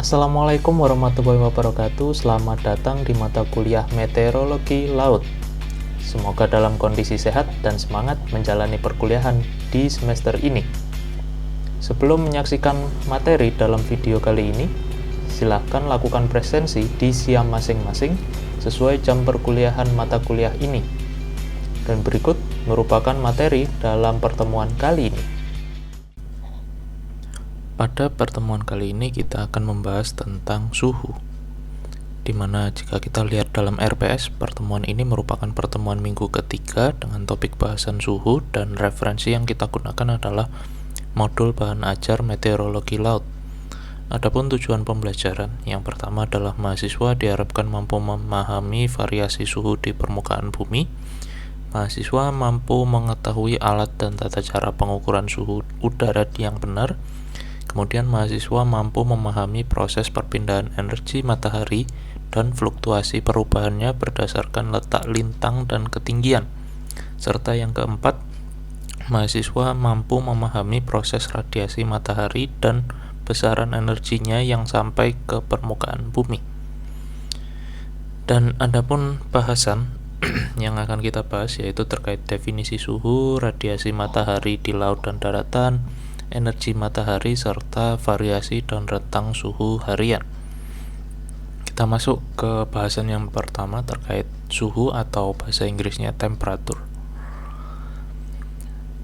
Assalamualaikum warahmatullahi wabarakatuh. Selamat datang di mata kuliah Meteorologi Laut. Semoga dalam kondisi sehat dan semangat menjalani perkuliahan di semester ini. Sebelum menyaksikan materi dalam video kali ini, silakan lakukan presensi di SIAM masing-masing sesuai jam perkuliahan mata kuliah ini. Dan berikut merupakan materi dalam pertemuan kali ini. Pada pertemuan kali ini kita akan membahas tentang suhu, dimana jika kita lihat dalam RPS, pertemuan ini merupakan pertemuan minggu ketiga dengan topik bahasan suhu, dan referensi yang kita gunakan adalah modul bahan ajar meteorologi laut. Adapun tujuan pembelajaran, yang pertama adalah mahasiswa diharapkan mampu memahami variasi suhu di permukaan bumi. Mahasiswa mampu mengetahui alat dan tata cara pengukuran suhu udara yang benar. Kemudian mahasiswa mampu memahami proses perpindahan energi matahari dan fluktuasi perubahannya berdasarkan letak lintang dan ketinggian. Serta yang keempat, mahasiswa mampu memahami proses radiasi matahari dan besaran energinya yang sampai ke permukaan bumi. Dan adapun bahasan yang akan kita bahas yaitu terkait definisi suhu, radiasi matahari di laut dan daratan, energi matahari, serta variasi dan rentang suhu harian. Kita masuk ke bahasan yang pertama terkait suhu atau bahasa Inggrisnya temperature.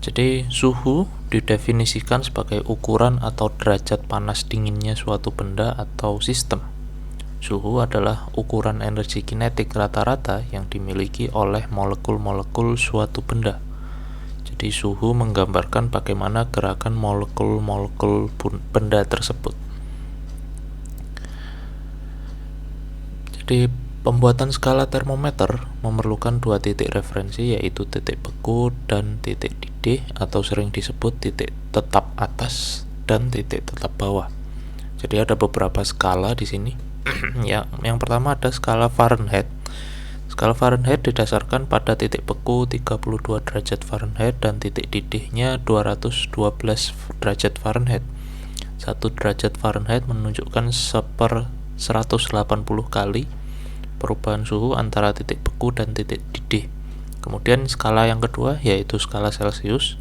Jadi suhu didefinisikan sebagai ukuran atau derajat panas dinginnya suatu benda atau sistem. Suhu adalah ukuran energi kinetik rata-rata yang dimiliki oleh molekul-molekul suatu benda. Jadi suhu menggambarkan bagaimana gerakan molekul-molekul benda tersebut. Jadi pembuatan skala termometer memerlukan dua titik referensi, yaitu titik beku dan titik didih, atau sering disebut titik tetap atas dan titik tetap bawah. Jadi ada beberapa skala di sini. Yang pertama ada skala Fahrenheit. Skala Fahrenheit didasarkan pada titik beku 32 derajat Fahrenheit dan titik didihnya 212 derajat Fahrenheit. 1 derajat Fahrenheit menunjukkan 180 kali perubahan suhu antara titik beku dan titik didih. Kemudian skala yang kedua yaitu skala Celcius.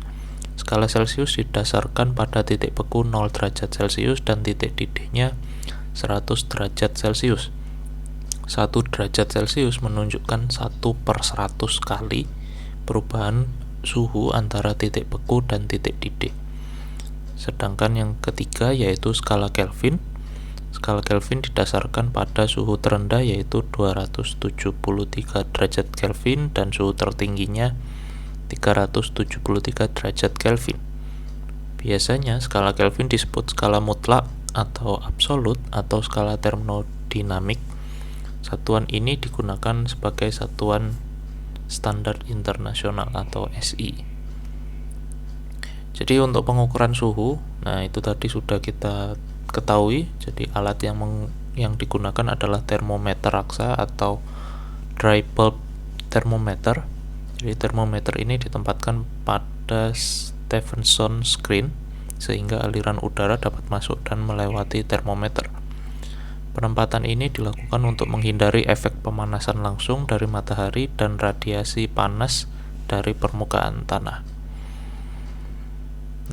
Skala Celcius didasarkan pada titik beku 0 derajat Celcius dan titik didihnya 100 derajat Celcius. 1 derajat Celcius menunjukkan 1/100 kali perubahan suhu antara titik beku dan titik didih. Sedangkan yang ketiga yaitu skala Kelvin. Skala Kelvin didasarkan pada suhu terendah yaitu 273 derajat Kelvin dan suhu tertingginya 373 derajat Kelvin. Biasanya skala Kelvin disebut skala mutlak atau absolut atau skala termodinamik. Satuan ini digunakan sebagai satuan standar internasional atau SI. Jadi untuk pengukuran suhu, nah itu tadi sudah kita ketahui. Jadi alat yang digunakan adalah termometer raksa atau dry bulb thermometer. Jadi termometer ini ditempatkan pada Stephenson screen sehingga aliran udara dapat masuk dan melewati termometer. Penempatan ini dilakukan untuk menghindari efek pemanasan langsung dari matahari dan radiasi panas dari permukaan tanah.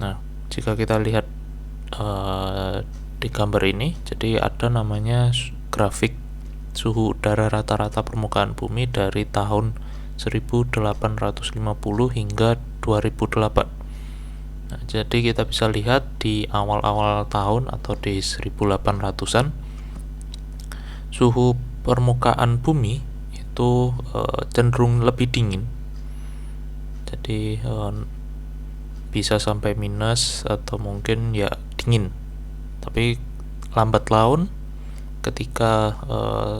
Nah, jika kita lihat di gambar ini, jadi ada namanya grafik suhu udara rata-rata permukaan bumi dari tahun 1850 hingga 2008. Nah, jadi kita bisa lihat di awal-awal tahun atau di 1800-an suhu permukaan bumi itu cenderung lebih dingin. Jadi bisa sampai minus atau mungkin ya dingin. Tapi lambat laun ketika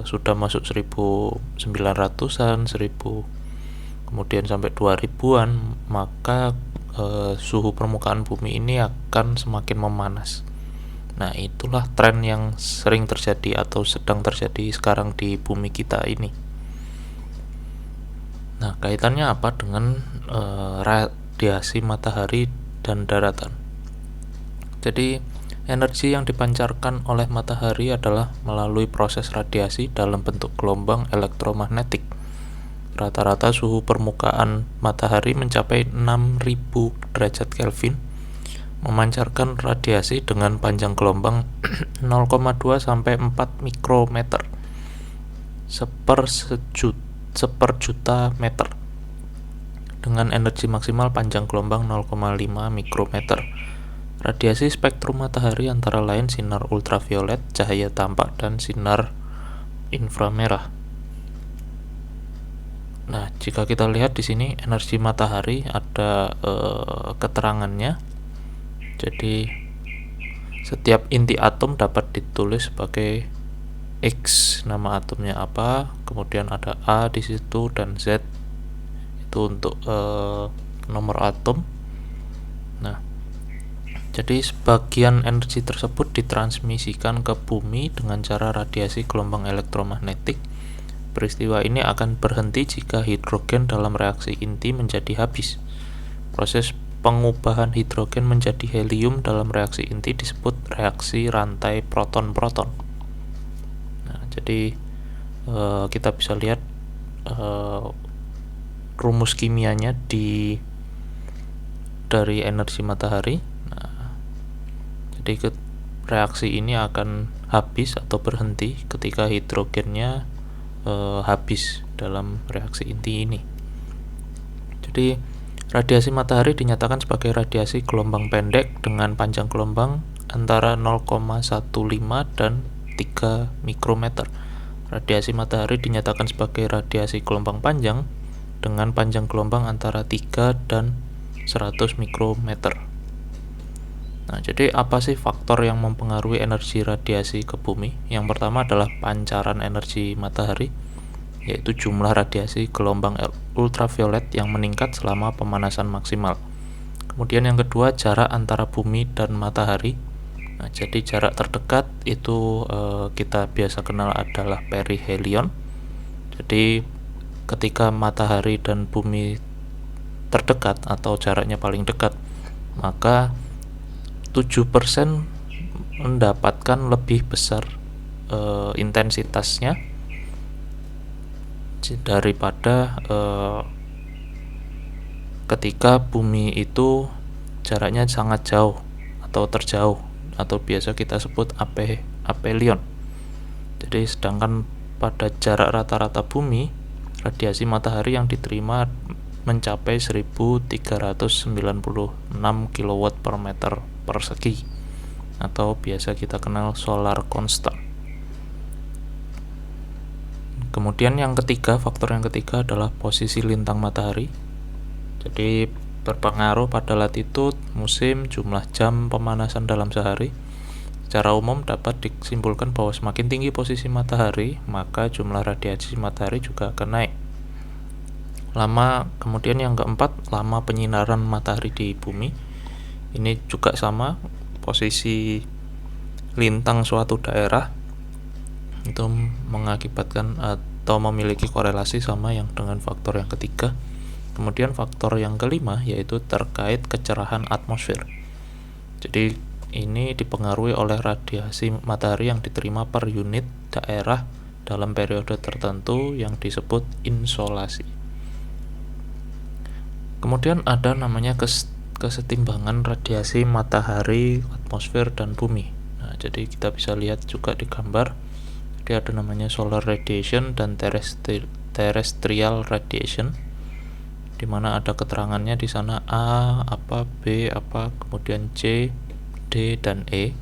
sudah masuk 1900-an, 1000 kemudian sampai 2000-an, maka suhu permukaan bumi ini akan semakin memanas. Nah, itulah tren yang sering terjadi atau sedang terjadi sekarang di bumi kita ini. Nah, kaitannya apa dengan radiasi matahari dan daratan? Jadi, Energi yang dipancarkan oleh matahari adalah melalui proses radiasi dalam bentuk gelombang elektromagnetik. Rata-rata suhu permukaan matahari mencapai 6000 derajat Kelvin, memancarkan radiasi dengan panjang gelombang 0,2 sampai 4 mikrometer seper juta meter, dengan energi maksimal panjang gelombang 0,5 mikrometer. Radiasi spektrum matahari antara lain sinar ultraviolet, cahaya tampak, dan sinar inframerah. Nah, jika kita lihat di sini energi matahari ada keterangannya. Jadi setiap inti atom dapat ditulis sebagai X, nama atomnya apa, kemudian ada A di situ, dan Z itu untuk nomor atom. Nah, jadi sebagian energi tersebut ditransmisikan ke bumi dengan cara radiasi gelombang elektromagnetik. Peristiwa ini akan berhenti jika hidrogen dalam reaksi inti menjadi habis. Proses pengubahan hidrogen menjadi helium dalam reaksi inti disebut reaksi rantai proton-proton. Nah, jadi kita bisa lihat rumus kimianya dari energi matahari. Jadi reaksi ini akan habis atau berhenti ketika hidrogennya habis dalam reaksi inti ini. Jadi radiasi matahari dinyatakan sebagai radiasi gelombang pendek dengan panjang gelombang antara 0,15 dan 3 mikrometer. Radiasi matahari dinyatakan sebagai radiasi gelombang panjang dengan panjang gelombang antara 3 dan 100 mikrometer. Nah, jadi apa sih faktor yang mempengaruhi energi radiasi ke bumi? Yang pertama adalah pancaran energi matahari, yaitu jumlah radiasi gelombang ultraviolet yang meningkat selama pemanasan maksimal. Kemudian yang kedua, jarak antara bumi dan matahari. Nah, jadi jarak terdekat itu kita biasa kenal adalah perihelion. Jadi ketika matahari dan bumi terdekat atau jaraknya paling dekat, maka 7% mendapatkan lebih besar intensitasnya daripada ketika bumi itu jaraknya sangat jauh atau terjauh, atau biasa kita sebut aphelion. Jadi sedangkan pada jarak rata-rata bumi, radiasi matahari yang diterima mencapai 1396 kW per meter persegi, atau biasa kita kenal solar constant. Kemudian faktor yang ketiga adalah posisi lintang matahari. Jadi berpengaruh pada latitud, musim, jumlah jam pemanasan dalam sehari. Secara umum dapat disimpulkan bahwa semakin tinggi posisi matahari, maka jumlah radiasi matahari juga akan naik. Kemudian yang keempat, lama penyinaran matahari di bumi. Ini juga sama, posisi lintang suatu daerah itu mengakibatkan atau memiliki korelasi sama yang dengan faktor yang ketiga. Kemudian faktor yang kelima yaitu terkait kecerahan atmosfer. Jadi ini dipengaruhi oleh radiasi matahari yang diterima per unit daerah dalam periode tertentu yang disebut insolasi. Kemudian ada namanya kesetimbangan radiasi matahari, atmosfer, dan bumi. Nah, jadi kita bisa lihat juga di gambar. Jadi ada namanya solar radiation dan terrestrial radiation, di mana ada keterangannya di sana A, B, kemudian C, D, dan E.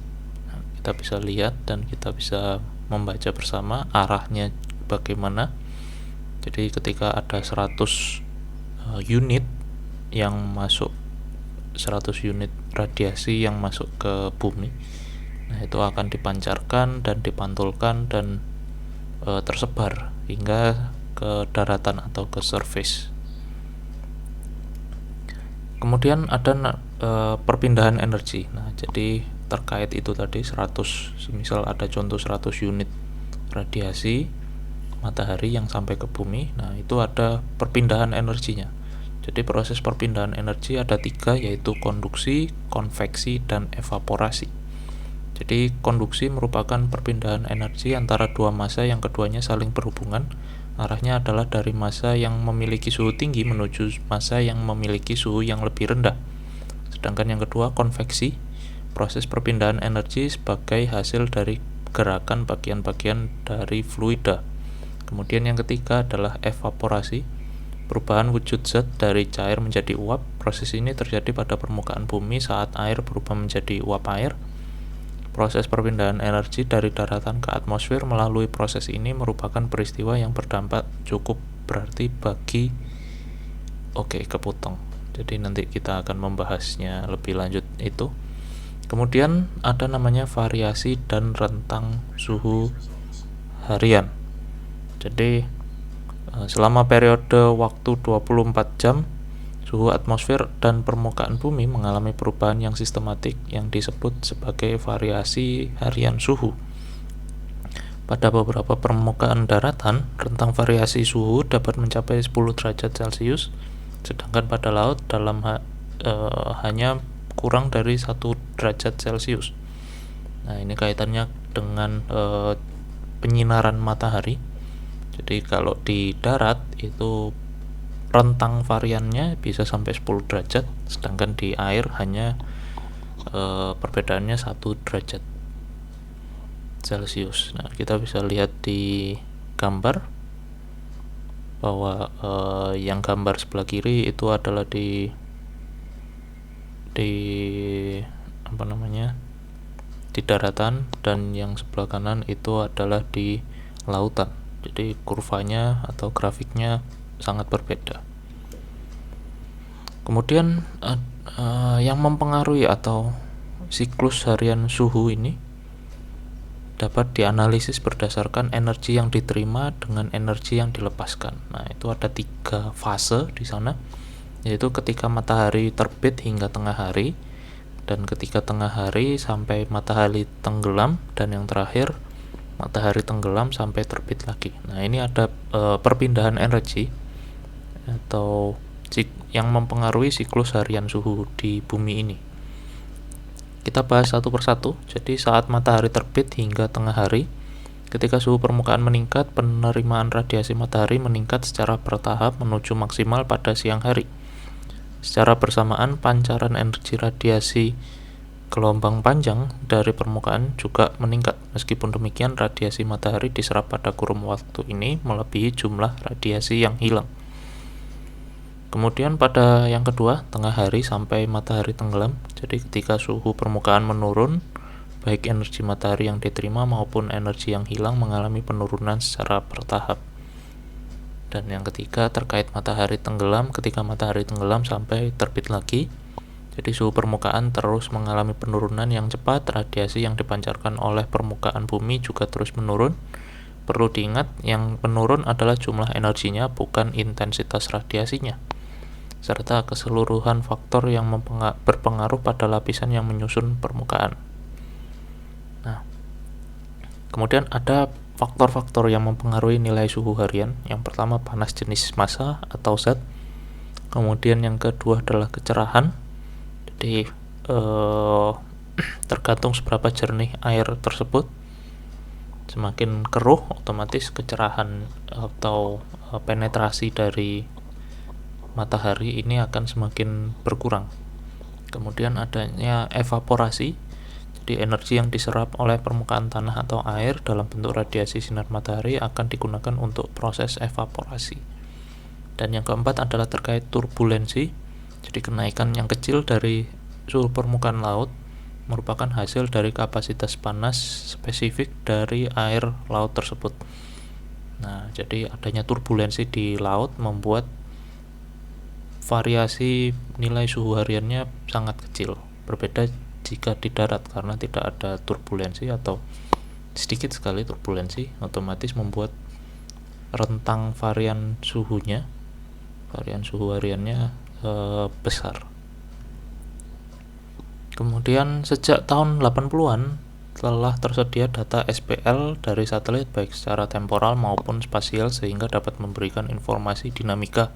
Nah, kita bisa lihat dan kita bisa membaca bersama arahnya bagaimana. Jadi ketika ada 100 unit yang masuk, 100 unit radiasi yang masuk ke bumi, nah itu akan dipancarkan dan dipantulkan dan tersebar hingga ke daratan atau ke surface. Kemudian ada perpindahan energi. Nah, jadi terkait itu tadi 100, misal ada contoh 100 unit radiasi matahari yang sampai ke bumi, nah itu ada perpindahan energinya. Jadi proses perpindahan energi ada 3, yaitu konduksi, konveksi, dan evaporasi. Jadi konduksi merupakan perpindahan energi antara dua massa yang keduanya saling berhubungan. Arahnya adalah dari massa yang memiliki suhu tinggi menuju massa yang memiliki suhu yang lebih rendah. Sedangkan yang kedua, konveksi, proses perpindahan energi sebagai hasil dari gerakan bagian-bagian dari fluida. Kemudian yang ketiga adalah evaporasi, perubahan wujud zat dari cair menjadi uap. Proses ini terjadi pada permukaan bumi saat air berubah menjadi uap air. Proses perpindahan energi dari daratan ke atmosfer melalui proses ini merupakan peristiwa yang berdampak cukup berarti bagi kepotong. Jadi nanti kita akan membahasnya lebih lanjut itu. Kemudian ada namanya variasi dan rentang suhu harian. Jadi selama periode waktu 24 jam suhu atmosfer dan permukaan bumi mengalami perubahan yang sistematik yang disebut sebagai variasi harian suhu. Pada beberapa permukaan daratan, rentang variasi suhu dapat mencapai 10 derajat Celcius, sedangkan pada laut hanya kurang dari 1 derajat Celcius. Nah, ini kaitannya dengan penyinaran matahari. Jadi kalau di darat itu rentang variannya bisa sampai 10 derajat, sedangkan di air hanya perbedaannya 1 derajat Celcius. Nah, kita bisa lihat di gambar bahwa yang gambar sebelah kiri itu adalah di daratan, dan yang sebelah kanan itu adalah di lautan. Jadi kurvanya atau grafiknya sangat berbeda. Kemudian yang mempengaruhi atau siklus harian suhu ini dapat dianalisis berdasarkan energi yang diterima dengan energi yang dilepaskan. Nah, itu ada 3 fase di sana, yaitu ketika matahari terbit hingga tengah hari, dan ketika tengah hari sampai matahari tenggelam, dan yang terakhir matahari tenggelam sampai terbit lagi. Nah, ini ada perpindahan energi atau yang mempengaruhi siklus harian suhu di bumi ini. Kita bahas satu persatu. Jadi saat matahari terbit hingga tengah hari, ketika suhu permukaan meningkat, penerimaan radiasi matahari meningkat secara bertahap menuju maksimal pada siang hari. Secara bersamaan, pancaran energi radiasi gelombang panjang dari permukaan juga meningkat. Meskipun demikian, radiasi matahari diserap pada kurun waktu ini melebihi jumlah radiasi yang hilang. Kemudian pada yang kedua, tengah hari sampai matahari tenggelam. Jadi ketika suhu permukaan menurun, baik energi matahari yang diterima maupun energi yang hilang mengalami penurunan secara bertahap. Dan yang ketiga terkait matahari tenggelam, ketika matahari tenggelam sampai terbit lagi. Jadi suhu permukaan terus mengalami penurunan yang cepat, radiasi yang dipancarkan oleh permukaan bumi juga terus menurun. Perlu diingat, yang menurun adalah jumlah energinya, bukan intensitas radiasinya, serta keseluruhan faktor yang berpengaruh pada lapisan yang menyusun permukaan. Nah, kemudian ada faktor-faktor yang mempengaruhi nilai suhu harian. Yang pertama, panas jenis massa atau zat. Kemudian yang kedua adalah kecerahan. Jadi tergantung seberapa jernih air tersebut. Semakin keruh, otomatis kecerahan atau penetrasi dari matahari ini akan semakin berkurang. Kemudian adanya evaporasi, jadi energi yang diserap oleh permukaan tanah atau air dalam bentuk radiasi sinar matahari akan digunakan untuk proses evaporasi. Dan yang keempat adalah terkait turbulensi, jadi kenaikan yang kecil dari suhu permukaan laut merupakan hasil dari kapasitas panas spesifik dari air laut tersebut. Nah, jadi adanya turbulensi di laut membuat variasi nilai suhu hariannya sangat kecil. Berbeda jika di darat, karena tidak ada turbulensi atau sedikit sekali turbulensi, otomatis membuat rentang varian suhu hariannya besar. Kemudian sejak tahun 80-an telah tersedia data SPL dari satelit baik secara temporal maupun spasial sehingga dapat memberikan informasi dinamika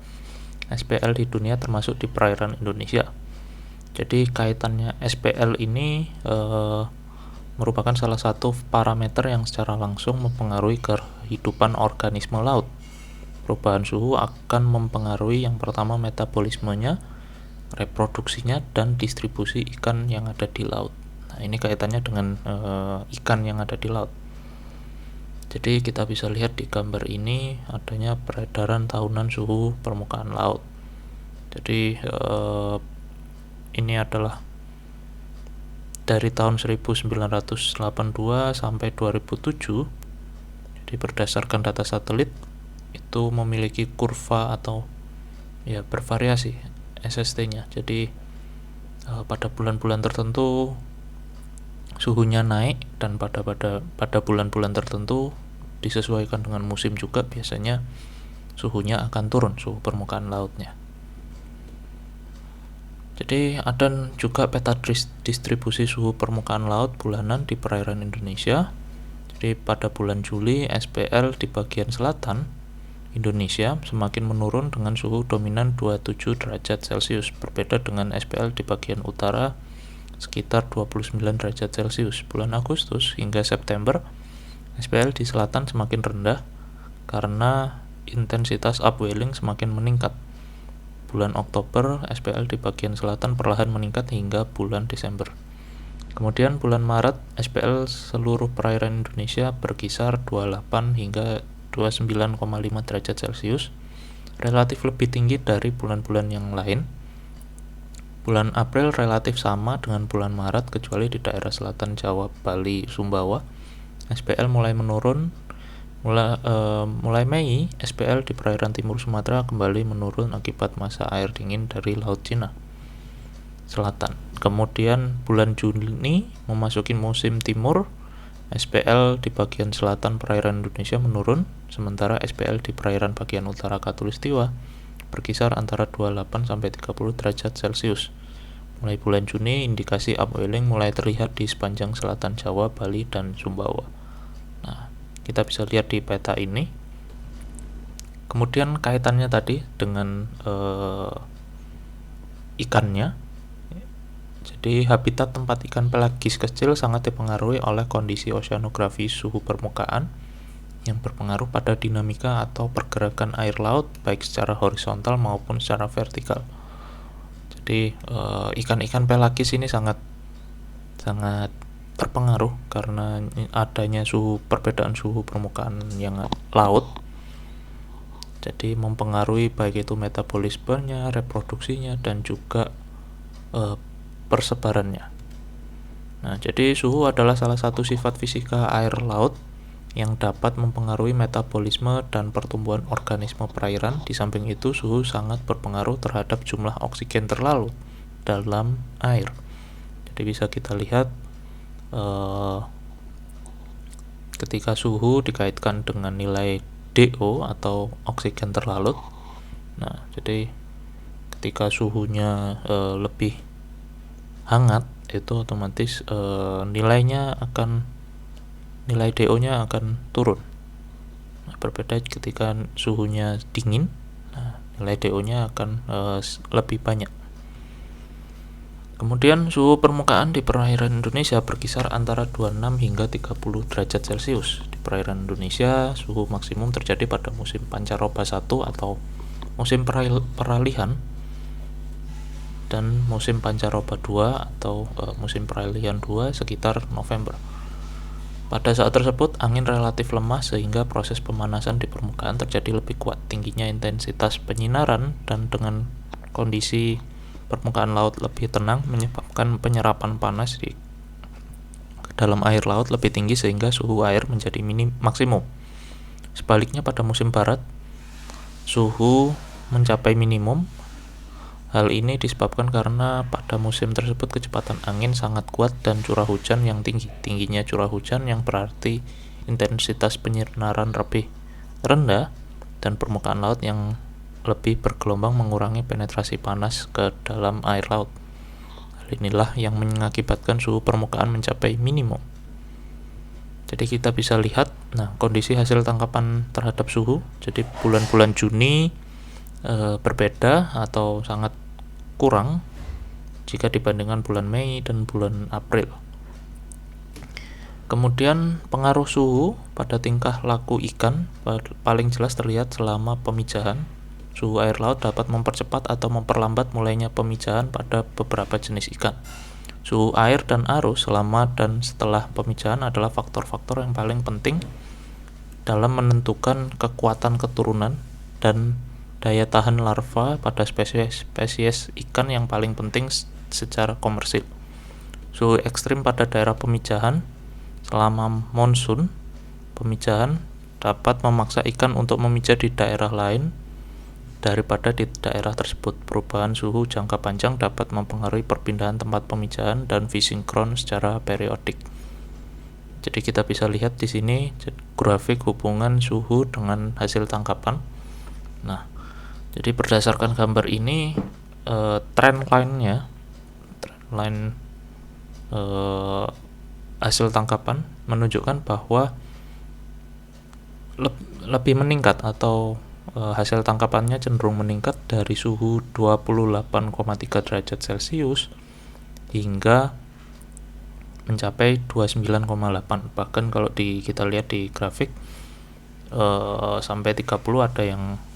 SPL di dunia termasuk di perairan Indonesia. Jadi kaitannya SPL ini merupakan salah satu parameter yang secara langsung mempengaruhi kehidupan organisme laut. Perubahan suhu akan mempengaruhi yang pertama metabolismenya, reproduksinya, dan distribusi ikan yang ada di laut. Nah, ini kaitannya dengan ikan yang ada di laut. Jadi kita bisa lihat di gambar ini adanya peredaran tahunan suhu permukaan laut. Jadi ini adalah dari tahun 1982 sampai 2007. Jadi berdasarkan data satelit itu memiliki kurva atau ya bervariasi SST-nya. Jadi pada bulan-bulan tertentu suhunya naik, dan pada bulan-bulan tertentu disesuaikan dengan musim juga, biasanya suhunya akan turun, suhu permukaan lautnya. Jadi ada juga peta distribusi suhu permukaan laut bulanan di perairan Indonesia. Jadi pada bulan Juli, SPL di bagian selatan Indonesia semakin menurun dengan suhu dominan 27 derajat Celcius, berbeda dengan SPL di bagian utara sekitar 29 derajat Celcius. Bulan Agustus hingga September, SPL di selatan semakin rendah karena intensitas upwelling semakin meningkat. Bulan Oktober, SPL di bagian selatan perlahan meningkat hingga bulan Desember. Kemudian bulan Maret, SPL seluruh perairan Indonesia berkisar 28 hingga 29,5 derajat Celcius, relatif lebih tinggi dari bulan-bulan yang lain. Bulan April relatif sama dengan bulan Maret, kecuali di daerah selatan Jawa, Bali, Sumbawa, SPL mulai menurun. Mulai Mei, SPL di perairan timur Sumatera kembali menurun akibat masa air dingin dari Laut Cina Selatan. Kemudian bulan Juni memasuki musim timur, SPL di bagian selatan perairan Indonesia menurun, sementara SPL di perairan bagian utara Khatulistiwa berkisar antara 28 sampai 30 derajat Celcius. Mulai bulan Juni, indikasi upwelling mulai terlihat di sepanjang selatan Jawa, Bali, dan Sumbawa. Nah, kita bisa lihat di peta ini. Kemudian kaitannya tadi dengan ikannya. Jadi habitat tempat ikan pelagis kecil sangat dipengaruhi oleh kondisi oceanografi suhu permukaan yang berpengaruh pada dinamika atau pergerakan air laut baik secara horizontal maupun secara vertikal. Jadi ikan-ikan pelagis ini sangat terpengaruh karena adanya perbedaan suhu permukaan yang laut. Jadi mempengaruhi baik itu metabolismenya, reproduksinya, dan juga persebarannya. Nah, jadi suhu adalah salah satu sifat fisika air laut yang dapat mempengaruhi metabolisme dan pertumbuhan organisme perairan. Di samping itu, suhu sangat berpengaruh terhadap jumlah oksigen terlarut dalam air. Jadi bisa kita lihat ketika suhu dikaitkan dengan nilai DO atau oksigen terlarut. Nah, jadi ketika suhunya lebih hangat, itu otomatis nilai DO-nya akan turun. Nah, berbeda ketika suhunya dingin, nah, nilai DO-nya akan lebih banyak. Kemudian suhu permukaan di perairan Indonesia berkisar antara 26 hingga 30 derajat Celcius. Di perairan Indonesia, suhu maksimum terjadi pada musim pancaroba 1 atau musim peralihan, dan musim pancaroba 2 atau musim peralihan 2 sekitar November. Pada saat tersebut, angin relatif lemah sehingga proses pemanasan di permukaan terjadi lebih kuat. Tingginya intensitas penyinaran dan dengan kondisi permukaan laut lebih tenang menyebabkan penyerapan panas di dalam air laut lebih tinggi sehingga suhu air menjadi maksimum. Sebaliknya pada musim barat, suhu mencapai minimum. Hal ini disebabkan karena pada musim tersebut kecepatan angin sangat kuat dan curah hujan yang tinggi. Tingginya curah hujan yang berarti intensitas penyinaran lebih rendah dan permukaan laut yang lebih bergelombang mengurangi penetrasi panas ke dalam air laut. Hal inilah yang mengakibatkan suhu permukaan mencapai minimum. Jadi kita bisa lihat kondisi hasil tangkapan terhadap suhu. Jadi bulan-bulan Juni berbeda atau sangat kurang jika dibandingkan bulan Mei dan bulan April. Kemudian pengaruh suhu pada tingkah laku ikan paling jelas terlihat selama pemijahan. Suhu air laut dapat mempercepat atau memperlambat mulainya pemijahan pada beberapa jenis ikan. Suhu air dan arus selama dan setelah pemijahan adalah faktor-faktor yang paling penting dalam menentukan kekuatan keturunan dan daya tahan larva pada spesies ikan yang paling penting secara komersil. Suhu ekstrim pada daerah pemijahan selama monsun pemijahan dapat memaksa ikan untuk memijah di daerah lain daripada di daerah tersebut. Perubahan suhu jangka panjang dapat mempengaruhi perpindahan tempat pemijahan dan fishing ground secara periodik. Jadi kita bisa lihat di sini grafik hubungan suhu dengan hasil tangkapan. Nah, jadi berdasarkan gambar ini trend line hasil tangkapan menunjukkan bahwa lebih meningkat atau hasil tangkapannya cenderung meningkat dari suhu 28,3 derajat Celcius hingga mencapai 29,8. Bahkan kalau kita lihat di grafik sampai 30 ada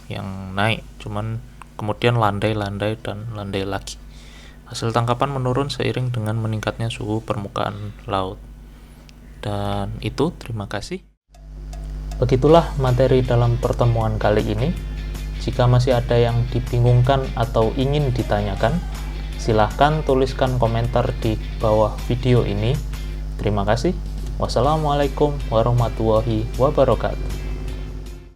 yang naik, cuman kemudian landai dan landai lagi. Hasil tangkapan menurun seiring dengan meningkatnya suhu permukaan laut. Dan itu, terima kasih. Begitulah materi dalam pertemuan kali ini. Jika masih ada yang dibingungkan atau ingin ditanyakan, silahkan tuliskan komentar di bawah video ini. Terima kasih. Wassalamualaikum warahmatullahi wabarakatuh.